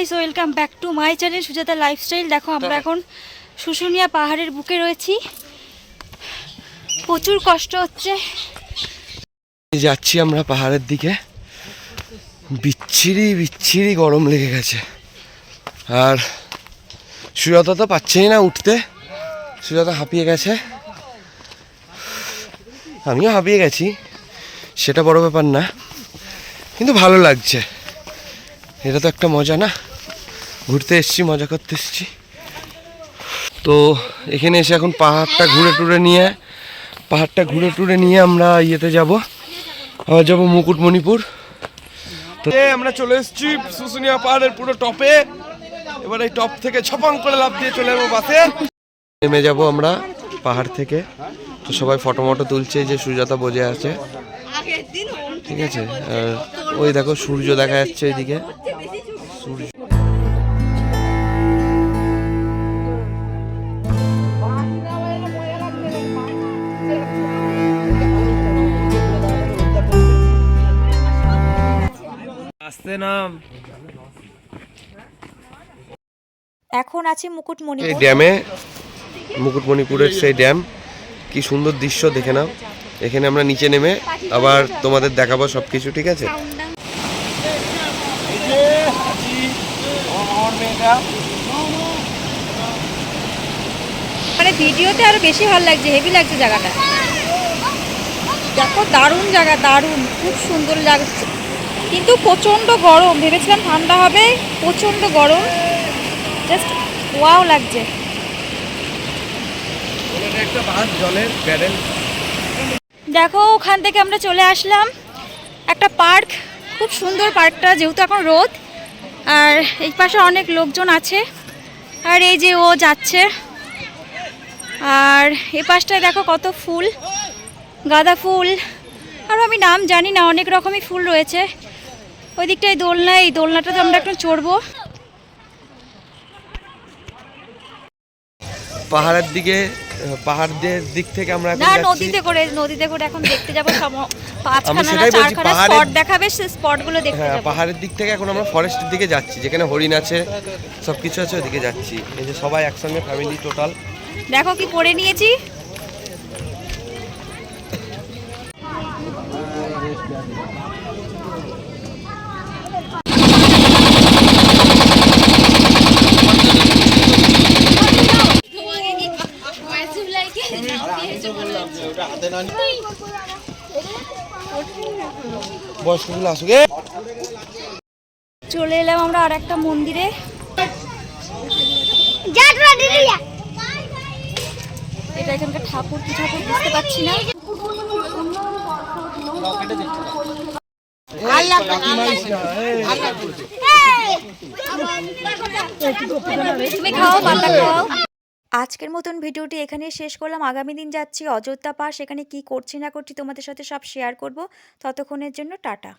Guys, welcome back to my channel Sujata lifestyle. দেখো আমরা এখন শুশুনিয়া পাহাড়ের বুকে রয়েছি, প্রচুর কষ্ট হচ্ছে। যাচ্ছি আমরা পাহাড়ের দিকে, বিচ্ছিরি বিচ্ছিরি গরম লেগে গেছে। আর সুজাতা তো পাচ্ছেই না উঠতে, সুজাতা হাঁপিয়ে গেছে, আমিও হাঁপিয়ে গেছি, সেটা বড় ব্যাপার না, কিন্তু ভালো লাগছে। এটা তো একটা মজা না, ঘুরতে এসছি, মজা করতে এসছি। তো এখানে এসে এখন পাহাড়টা ঘুরে টুরে নিয়ে আমরা ইয়েতে যাব, আবার যাবো মুকুটমণিপুর। তো আমরা চলে এসেছি শুশুনিয়া পাহাড়ের পুরো টপে। এবার এই টপ থেকে ছপাং করে লাফ দিয়ে চলে যাবো বাসে, নেমে যাব আমরা পাহাড় থেকে। তো সবাই ফটো মটো তুলছে, যে সুজাতা বসে আছে, ঠিক আছে। আর ওই দেখো সূর্য দেখা যাচ্ছে ওইদিকে, সূর্য। আসতে নাম এখন আছি মুকুটমণিপুর ড্যামে, মুকুটমণিপুরের সেই ড্যাম, কি সুন্দর দৃশ্য দেখে নাও। এখানে আমরা নিচে নেমে আবার তোমাদের দেখাবো সব কিছু, ঠিক আছে। মানে ভিডিওতে আরো বেশি ভালো লাগছে, হেভি লাগছে জায়গাটা। দেখো দারুণ জায়গা, দারুণ, খুব সুন্দর লাগছে, কিন্তু প্রচন্ড গরম। ভেবেছিলাম ঠান্ডা হবে, প্রচন্ড গরম, জাস্ট ওয়াও লাগছে। দেখো ওখান থেকে আমরা চলে আসলাম একটা পার্ক, খুব সুন্দর পার্কটা, যেহেতু এখন রোদ, আর এই পাশে অনেক লোকজন আছে, আর এই যে ও যাচ্ছে। আর এই পাশটায় দেখো কত ফুল, গাঁদা ফুল, আর আমি নাম জানি না, অনেক রকমই ফুল রয়েছে। ওই দিকটায় দোলনা, এই দোলনাটাতে আমরা এখন চড়বো। পাহাড়ের দিকে, পাহাড়দের দিক থেকে আমরা এখন না, যাচ্ছি। নদীতে করে এখন দেখতে যাবো, আমি পাঁচখানা না সেটাই বলছি, চারখানা স্পট দেখাবে, সেই স্পটগুলো দেখতে হ্যাঁ, যাবো। পাহাড়ের দিক থেকে এখন আমরা ফরেস্টের দিকে যাচ্ছি, যেখানে হরিণ আছে, সব কিছু আছে, ওদিকে যাচ্ছি। এই যে সবাই একসঙ্গে, ফ্যামিলি টোটাল। দেখো কি পরে নিয়েছি। বয়স্কগুলো আসুক। চলে এলাম আমরা আর একটা মন্দিরে। এটা এখানকার ঠাকুর, কি ঠাকুর বুঝতে পারছি না। তুমি খাও, পাতা খাও। আজকের মতন ভিডিওটি এখানেই শেষ করলাম। আগামী দিন যাচ্ছি অযোধ্যা পাস, এখানে কি করছি না করছি তোমাদের সাথে সব শেয়ার করব। ততক্ষণের জন্য টাটা।